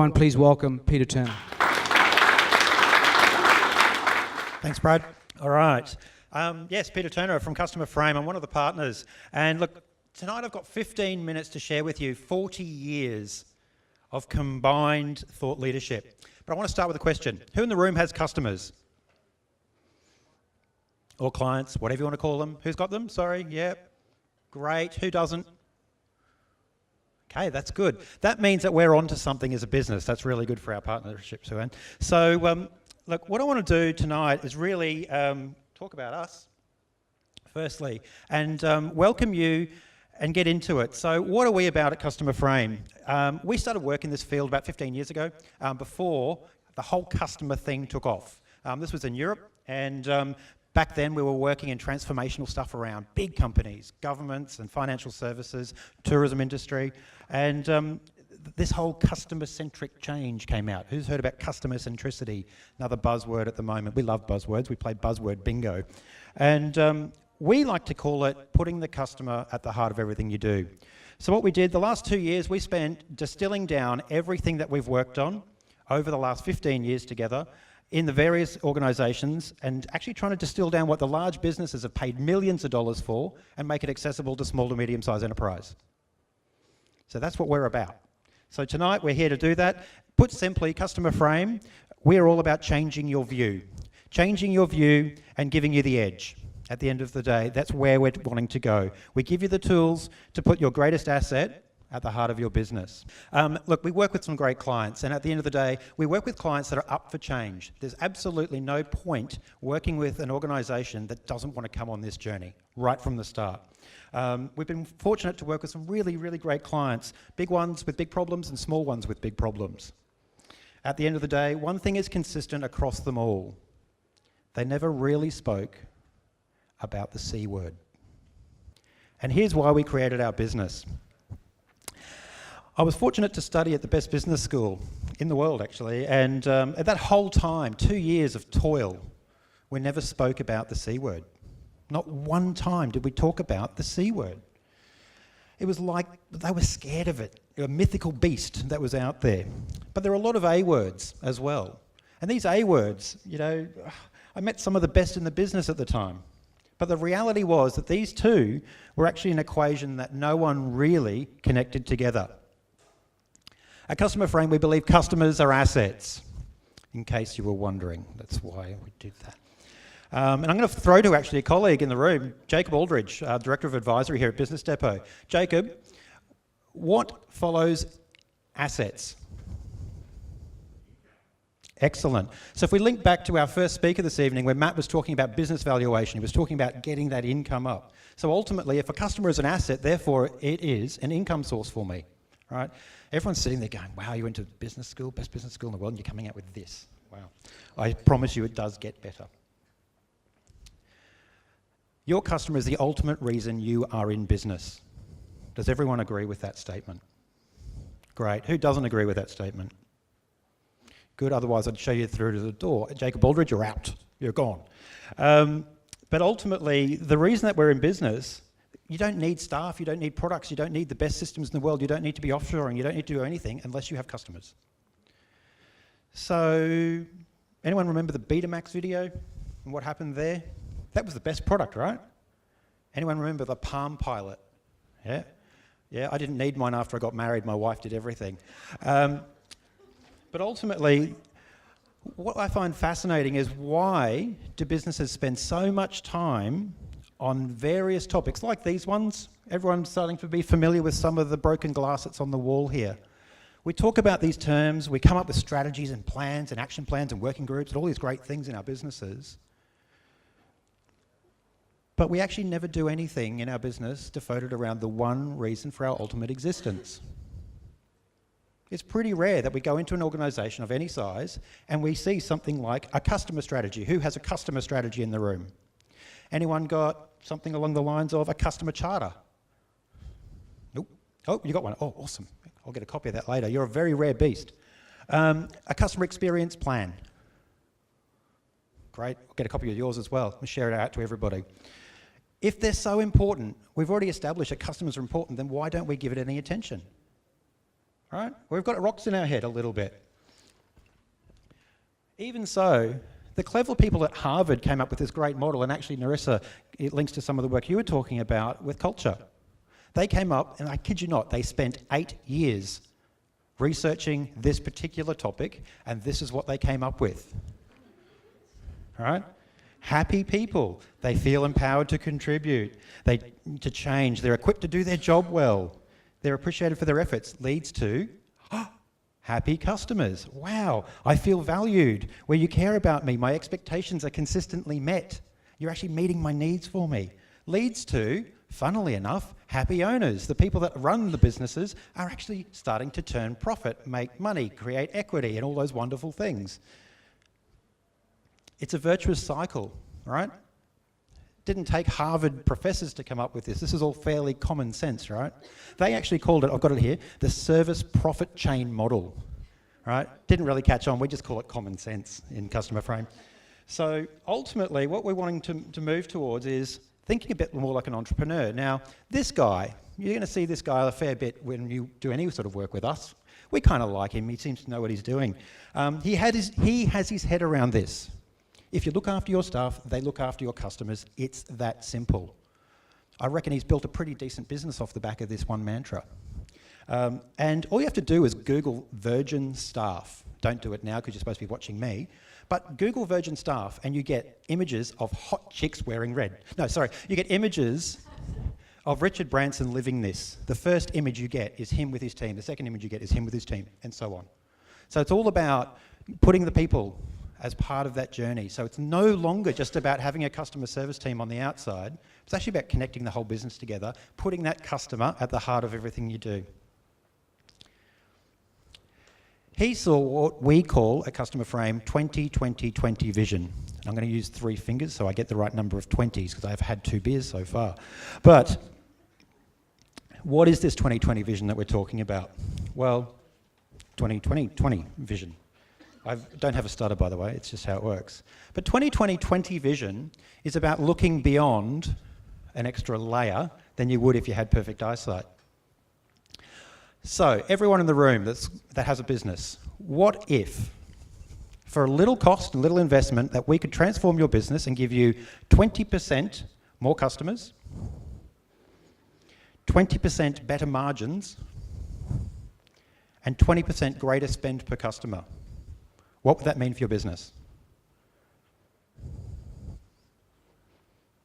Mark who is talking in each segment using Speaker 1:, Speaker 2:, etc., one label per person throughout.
Speaker 1: Everyone, please welcome Peter Turner.
Speaker 2: Thanks, Brad. All right. Yes, Peter Turner from Customer Frame. I'm one of the partners. And look, tonight I've got 15 minutes to share with you 40 years of combined thought leadership. But I want to start with a question. Who in the room has customers? Or clients, whatever you want to call them. Who's got them? Sorry, yeah. Great. Who doesn't? Okay, that's good. That means that we're onto something as a business. That's really good for our partnership, Sue Ann. So, look, what I want to do tonight is really talk about us, firstly, and welcome you and get into it. So what are we about at Customer Frame? We started work in this field about 15 years ago, before the whole customer thing took off. This was in Europe, and back then we were working in transformational stuff around big companies, governments and financial services, tourism industry, and this whole customer-centric change came out. Who's heard about customer centricity? Another buzzword at the moment. We love buzzwords. We play buzzword bingo. And we like to call it putting the customer at the heart of everything you do. So what we did, the last 2 years, we spent distilling down everything that we've worked on over the last 15 years together in the various organisations, and actually trying to distill down what the large businesses have paid millions of dollars for and make it accessible to small to medium-sized enterprise. So that's what we're about. So tonight we're here to do that. Put simply, Customer Frame, we're all about changing your view. Changing your view and giving you the edge. At the end of the day, that's where we're wanting to go. We give you the tools to put your greatest asset at the heart of your business. Look, we work with some great clients, and at the end of the day, we work with clients that are up for change. There's absolutely no point working with an organisation that doesn't want to come on this journey right from the start. We've been fortunate to work with some really, really great clients, big ones with big problems and small ones with big problems. At the end of the day, one thing is consistent across them all. They never really spoke about the C word. And here's why we created our business. I was fortunate to study at the best business school in the world, actually, and at that whole time, 2 years of toil, we never spoke about the C word. Not one time did we talk about the C word. It was like they were scared of it, a mythical beast that was out there. But there are a lot of A words as well. And these A words, you know, I met some of the best in the business at the time. But the reality was that these two were actually an equation that no one really connected together. At Customer Frame, we believe customers are assets, in case you were wondering. That's why we did that. And I'm going to throw to actually a colleague in the room, Jacob Aldridge, Director of Advisory here at Business Depot. Jacob, what follows assets? Excellent. So if we link back to our first speaker this evening, where Matt was talking about business valuation, he was talking about getting that income up. So ultimately, if a customer is an asset, therefore it is an income source for me, right? Everyone's sitting there going, wow, you went to business school, best business school in the world, and you're coming out with this. Wow. I promise you it does get better. Your customer is the ultimate reason you are in business. Does everyone agree with that statement? Great. Who doesn't agree with that statement? Good, otherwise I'd show you through to the door. Jacob Aldridge, you're out. You're gone. But ultimately, the reason that we're in business, you don't need staff, you don't need products, you don't need the best systems in the world, you don't need to be offshoring, you don't need to do anything unless you have customers. So, anyone remember the Betamax video and what happened there? That was the best product, right? Anyone remember the Palm Pilot? Yeah? Yeah, I didn't need mine after I got married, my wife did everything. But ultimately, what I find fascinating is why do businesses spend so much time on various topics like these ones? Everyone's starting to be familiar with some of the broken glass that's on the wall here. We talk about these terms, we come up with strategies and plans and action plans and working groups and all these great things in our businesses. But we actually never do anything in our business devoted around the one reason for our ultimate existence. It's pretty rare that we go into an organisation of any size and we see something like a customer strategy. Who has a customer strategy in the room? Anyone got something along the lines of a customer charter? Nope. Oh, you got one. Oh, awesome. I'll get a copy of that later. You're a very rare beast. A customer experience plan. Great. I'll get a copy of yours as well. We'll share it out to everybody. If they're so important, we've already established that customers are important, then why don't we give it any attention? right? We've got rocks in our head a little bit. Even so, the clever people at Harvard came up with this great model, and actually, Narissa, it links to some of the work you were talking about with culture. They came up, and I kid you not, they spent 8 years researching this particular topic, and this is what they came up with. All right? Happy people. They feel empowered to contribute, to change. They're equipped to do their job well. They're appreciated for their efforts. Leads to happy customers. Wow, I feel valued. Where you care about me, my expectations are consistently met. You're actually meeting my needs for me. Leads to, funnily enough, happy owners. The people that run the businesses are actually starting to turn profit, make money, create equity, and all those wonderful things. It's a virtuous cycle, right? Didn't take Harvard professors to come up with this. This is all fairly common sense, right? They actually called it, I've got it here, the service profit chain model, right? Didn't really catch on. We just call it common sense in Customer Frame. So ultimately, what we're wanting to move towards is thinking a bit more like an entrepreneur. Now, this guy, you're going to see this guy a fair bit when you do any sort of work with us. We kind of like him. He seems to know what he's doing. He has his head around this. If you look after your staff, they look after your customers. It's that simple. I reckon he's built a pretty decent business off the back of this one mantra. And all you have to do is Google Virgin staff. Don't do it now because you're supposed to be watching me. But Google Virgin staff and you get images of hot chicks wearing red. No, sorry. You get images of Richard Branson living this. The first image you get is him with his team. The second image you get is him with his team, and so on. So it's all about putting the people as part of that journey. So it's no longer just about having a customer service team on the outside. It's actually about connecting the whole business together, putting that customer at the heart of everything you do. He saw what we call a Customer Frame 20-20-20 vision. I'm going to use 3 fingers so I get the right number of 20s because I've had 2 beers so far. But what is this 2020 vision that we're talking about? Well, 2020 vision. I don't have a stutter, by the way, it's just how it works. But 2020 vision is about looking beyond an extra layer than you would if you had perfect eyesight. So, everyone in the room that has a business, what if, for a little cost and little investment, that we could transform your business and give you 20% more customers, 20% better margins, and 20% greater spend per customer? What would that mean for your business?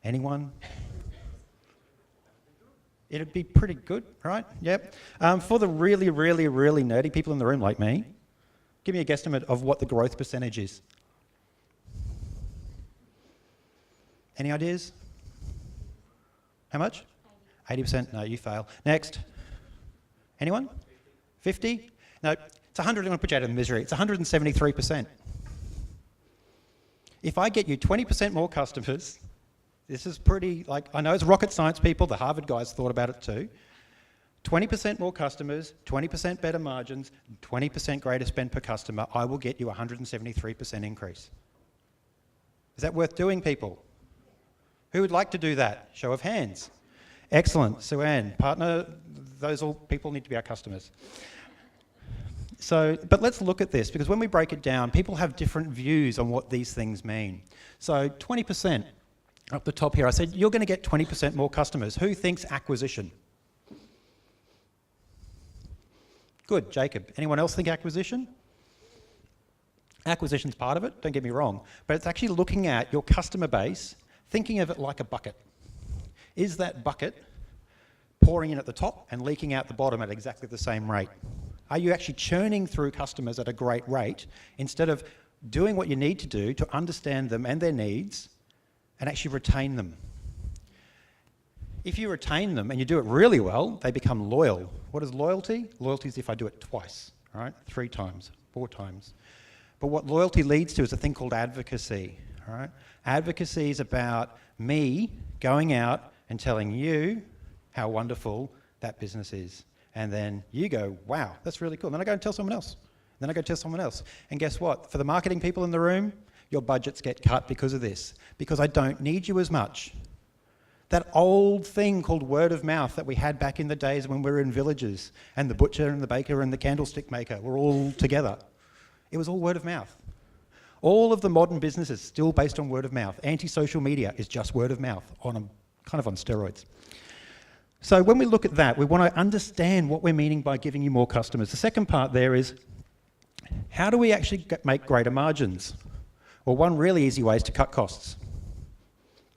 Speaker 2: Anyone? It'd be pretty good, right? Yep. For the really, really, really nerdy people in the room like me, give me a guesstimate of what the growth percentage is. Any ideas? How much? 80%? No, you fail. Next. Anyone? 50? No. It's 100, I'm going to put you out of misery. It's 173%. If I get you 20% more customers, this is pretty, I know it's rocket science, people, the Harvard guys thought about it too. 20% more customers, 20% better margins, 20% greater spend per customer, I will get you a 173% increase. Is that worth doing, people? Who would like to do that? Show of hands. Excellent. Sue-Ann, partner, those all people need to be our customers. So, but let's look at this, because when we break it down, people have different views on what these things mean. So 20%, up the top here, I said, you're going to get 20% more customers. Who thinks acquisition? Good, Jacob. Anyone else think acquisition? Acquisition's part of it, don't get me wrong, but it's actually looking at your customer base, thinking of it like a bucket. Is that bucket pouring in at the top and leaking out the bottom at exactly the same rate? Are you actually churning through customers at a great rate instead of doing what you need to do to understand them and their needs and actually retain them? If you retain them and you do it really well, they become loyal. What is loyalty? Loyalty is if I do it twice, right? 3 times, 4 times. But what loyalty leads to is a thing called advocacy, all right? Advocacy is about me going out and telling you how wonderful that business is. And then you go, wow, that's really cool. And then I go and tell someone else. Then I go tell someone else. And guess what? For the marketing people in the room, your budgets get cut because of this. Because I don't need you as much. That old thing called word of mouth that we had back in the days when we were in villages and the butcher and the baker and the candlestick maker were all together. It was all word of mouth. All of the modern businesses still based on word of mouth. Anti-social media is just word of mouth, kind of on steroids. So when we look at that, we want to understand what we're meaning by giving you more customers. The second part there is, how do we actually make greater margins? Well, one really easy way is to cut costs.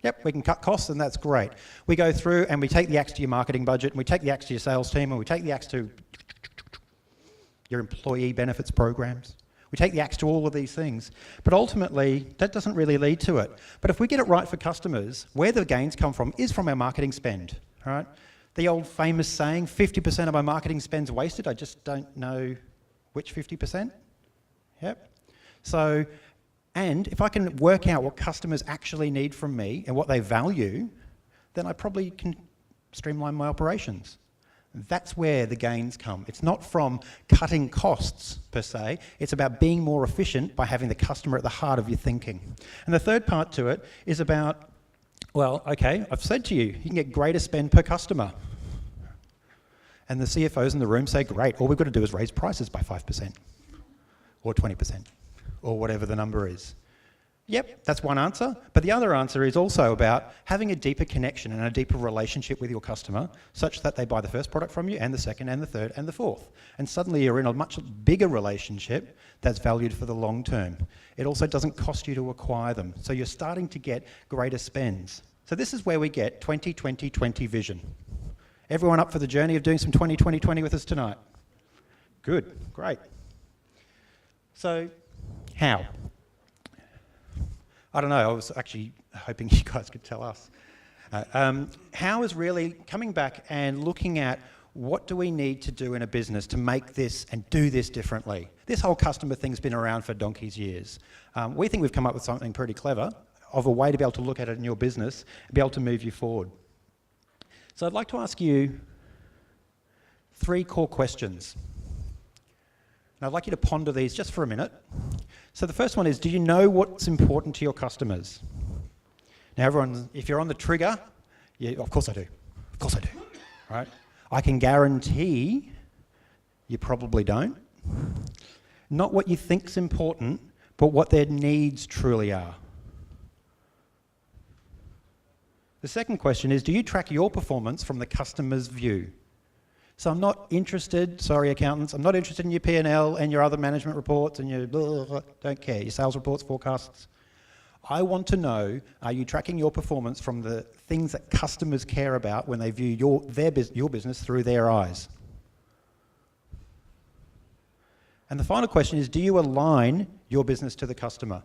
Speaker 2: Yep, we can cut costs and that's great. We go through and we take the axe to your marketing budget, and we take the axe to your sales team, and we take the axe to your employee benefits programs. We take the axe to all of these things. But ultimately, that doesn't really lead to it. But if we get it right for customers, where the gains come from is from our marketing spend, all right? The old famous saying, 50% of my marketing spend's wasted, I just don't know which 50%. Yep. So, and if I can work out what customers actually need from me and what they value, then I probably can streamline my operations. That's where the gains come. It's not from cutting costs per se, it's about being more efficient by having the customer at the heart of your thinking. And the third part to it is about, well, okay, I've said to you, you can get greater spend per customer. And the CFOs in the room say, great, all we've got to do is raise prices by 5% or 20% or whatever the number is. Yep, that's one answer. But the other answer is also about having a deeper connection and a deeper relationship with your customer such that they buy the first product from you and the second and the third and the fourth. And suddenly you're in a much bigger relationship that's valued for the long term. It also doesn't cost you to acquire them. So you're starting to get greater spends. So this is where we get 20-20-20 vision. Everyone up for the journey of doing some 20-20-20 with us tonight? Good, great. So, how? I don't know, I was actually hoping you guys could tell us. How is really coming back and looking at what do we need to do in a business to make this and do this differently? This whole customer thing's been around for donkey's years. We think we've come up with something pretty clever of a way to be able to look at it in your business and be able to move you forward. So I'd like to ask you 3 core questions. And I'd like you to ponder these just for a minute. So the first one is, do you know what's important to your customers? Now everyone, if you're on the trigger, yeah, of course I do. Of course I do, right? I can guarantee you probably don't. Not what you think's important, but what their needs truly are. The second question is, do you track your performance from the customer's view? So I'm not interested, sorry accountants, I'm not interested in your P&L and your other management reports and your blah, blah, blah, don't care, your sales reports, forecasts. I want to know, are you tracking your performance from the things that customers care about when they view your business through their eyes? And the final question is, do you align your business to the customer?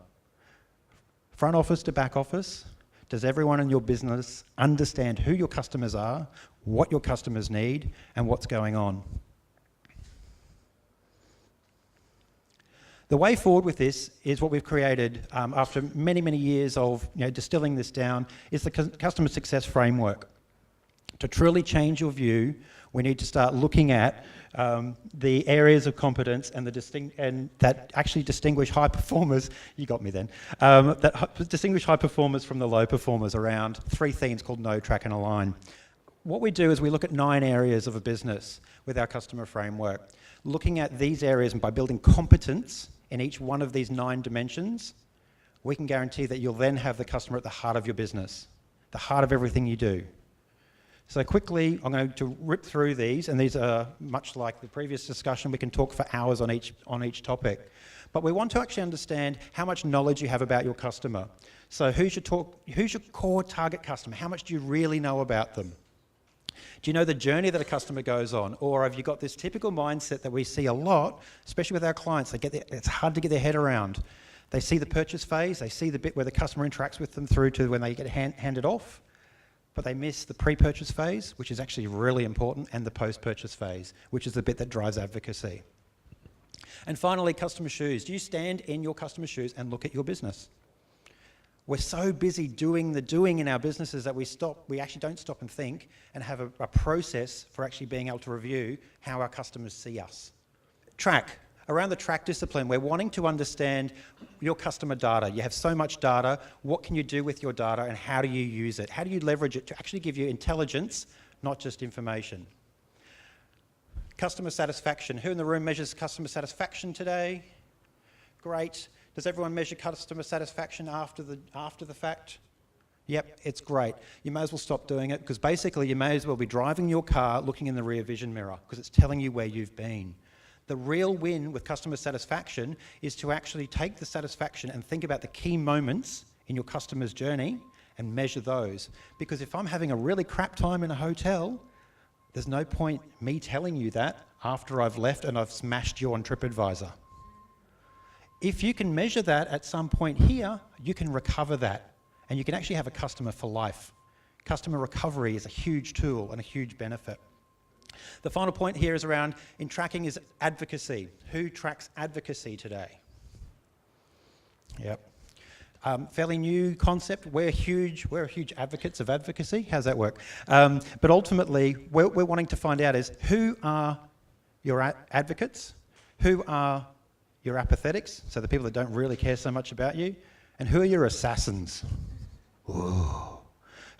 Speaker 2: Front office to back office? Does everyone in your business understand who your customers are, what your customers need, and what's going on? The way forward with this is what we've created after many, many years of distilling this down, is the customer success framework. To truly change your view, we need to start looking at the areas of competence and that actually distinguish high performers. You got me then. That distinguish high performers from the low performers around 3 themes called know, track, and align. What we do is we look at 9 areas of a business with our customer framework. Looking at these areas and by building competence in each one of these 9 dimensions, we can guarantee that you'll then have the customer at the heart of your business, the heart of everything you do. So quickly, I'm going to rip through these, and these are much like the previous discussion. We can talk for hours on each topic. But we want to actually understand how much knowledge you have about your customer. So who's your core target customer? How much do you really know about them? Do you know the journey that a customer goes on? Or have you got this typical mindset that we see a lot, especially with our clients? It's hard to get their head around. They see the purchase phase, they see the bit where the customer interacts with them through to when they get handed off, but they miss the pre-purchase phase, which is actually really important, and the post-purchase phase, which is the bit that drives advocacy. And finally, customer shoes. Do you stand in your customer shoes and look at your business? We're so busy doing the doing in our businesses that we actually don't stop and think and have a process for actually being able to review how our customers see us. Track. Around the track discipline, we're wanting to understand your customer data. You have so much data. What can you do with your data and how do you use it? How do you leverage it to actually give you intelligence, not just information? Customer satisfaction. Who in the room measures customer satisfaction today? Great. Does everyone measure customer satisfaction after the fact? Yep, it's great. You may as well stop doing it because basically you may as well be driving your car looking in the rear vision mirror because it's telling you where you've been. The real win with customer satisfaction is to actually take the satisfaction and think about the key moments in your customer's journey and measure those. Because if I'm having a really crap time in a hotel, there's no point me telling you that after I've left and I've smashed you on TripAdvisor. If you can measure that at some point here, you can recover that. And you can actually have a customer for life. Customer recovery is a huge tool and a huge benefit. The final point here is around in tracking is advocacy. Who tracks advocacy today? Yep. Fairly new concept. We're huge advocates of advocacy. How's that work? But ultimately, what we're wanting to find out is who are your advocates? Who are your apathetics? So the people that don't really care so much about you. And who are your assassins? Ooh.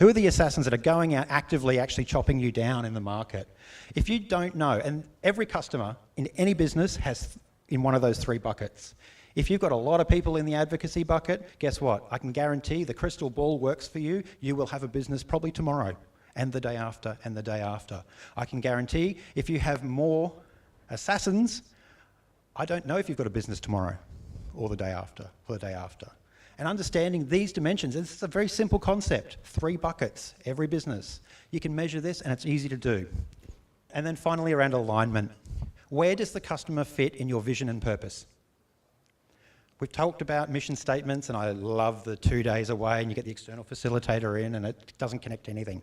Speaker 2: Who are the assassins that are going out actively actually chopping you down in the market? If you don't know, and every customer in any business has in one of those three buckets. If you've got a lot of people in the advocacy bucket, guess what? I can guarantee the crystal ball works for you. You will have a business probably tomorrow and the day after and the day after. I can guarantee if you have more assassins, I don't know if you've got a business tomorrow or the day after or the day after. And understanding these dimensions, this is a very simple concept, 3 buckets, every business. You can measure this and it's easy to do. And then finally around alignment. Where does the customer fit in your vision and purpose? We've talked about mission statements and I love the 2 days away and you get the external facilitator in and it doesn't connect to anything.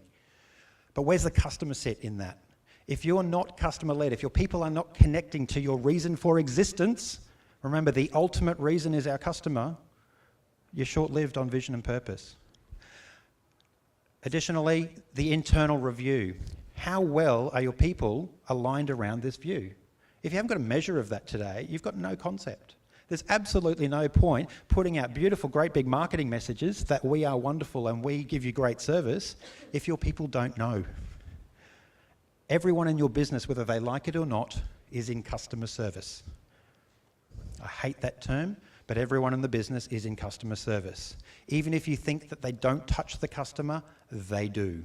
Speaker 2: But where's the customer sit in that? If you're not customer-led, if your people are not connecting to your reason for existence, remember the ultimate reason is our customer, you're short-lived on vision and purpose. Additionally, the internal review. How well are your people aligned around this view? If you haven't got a measure of that today, you've got no concept. There's absolutely no point putting out beautiful, great big marketing messages that we are wonderful and we give you great service if your people don't know. Everyone in your business, whether they like it or not, is in customer service. I hate that term, but everyone in the business is in customer service. Even if you think that they don't touch the customer, they do.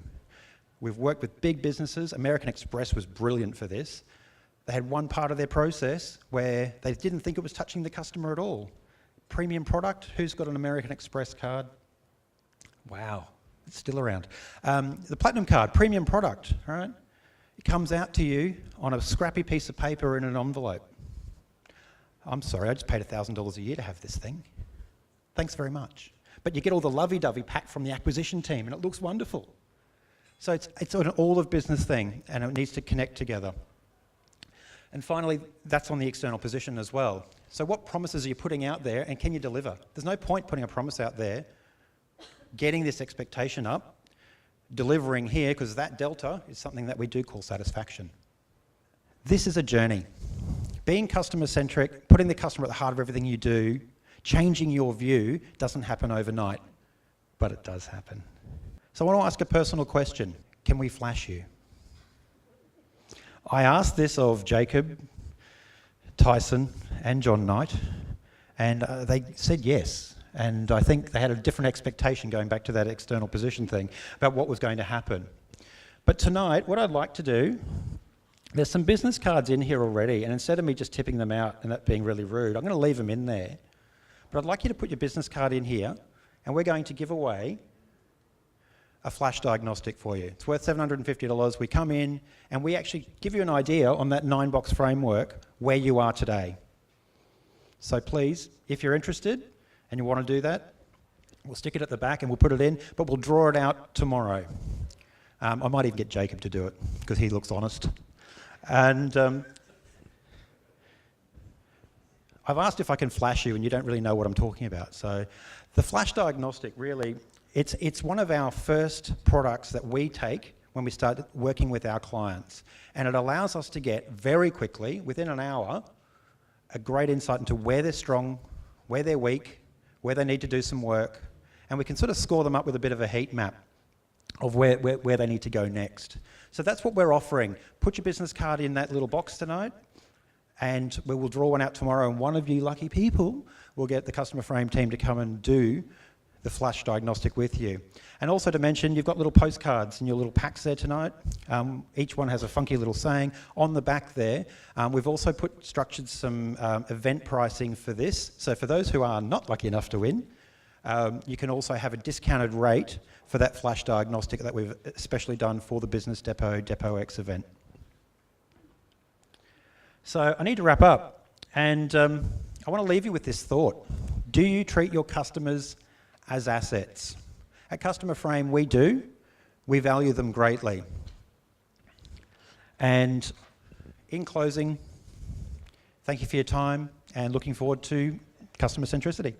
Speaker 2: We've worked with big businesses. American Express was brilliant for this. They had one part of their process where they didn't think it was touching the customer at all. Premium product, who's got an American Express card? Wow, it's still around. The Platinum card, premium product, all right? It comes out to you on a scrappy piece of paper in an envelope. I'm sorry, I just paid $1,000 a year to have this thing. Thanks very much. But you get all the lovey-dovey pack from the acquisition team and it looks wonderful. So it's an all-of-business thing and it needs to connect together. And finally, that's on the external position as well. So what promises are you putting out there and can you deliver? There's no point putting a promise out there, getting this expectation up, delivering here, because that delta is something that we do call satisfaction. This is a journey. Being customer-centric, putting the customer at the heart of everything you do, changing your view doesn't happen overnight, but it does happen. So I want to ask a personal question. Can we flash you? I asked this of Jacob, Tyson, and John Knight, and they said yes. And I think they had a different expectation going back to that external position thing about what was going to happen. But tonight, what I'd like to do, there's some business cards in here already, and instead of me just tipping them out and that being really rude, I'm going to leave them in there. But I'd like you to put your business card in here, and we're going to give away a flash diagnostic for you. It's worth $750. We come in, and we actually give you an idea on that 9-box framework where you are today. So please, if you're interested, and you want to do that, we'll stick it at the back and we'll put it in, but we'll draw it out tomorrow. I might even get Jacob to do it, because he looks honest. And I've asked if I can flash you, and you don't really know what I'm talking about. So the flash diagnostic, really, it's one of our first products that we take when we start working with our clients. And it allows us to get very quickly, within an hour, a great insight into where they're strong, where they're weak, where they need to do some work, and we can sort of score them up with a bit of a heat map of where they need to go next. So that's what we're offering. Put your business card in that little box tonight, and we will draw one out tomorrow, and one of you lucky people will get the Customer Frame team to come and do the flash diagnostic with you. And also to mention, you've got little postcards in your little packs there tonight. Each one has a funky little saying. On the back there, we've also structured some event pricing for this. So for those who are not lucky enough to win, you can also have a discounted rate for that flash diagnostic that we've especially done for the Business Depot Depot X event. So I need to wrap up, and I want to leave you with this thought. Do you treat your customers as assets? At Customer Frame, we do. We value them greatly. And in closing, thank you for your time, and looking forward to customer centricity.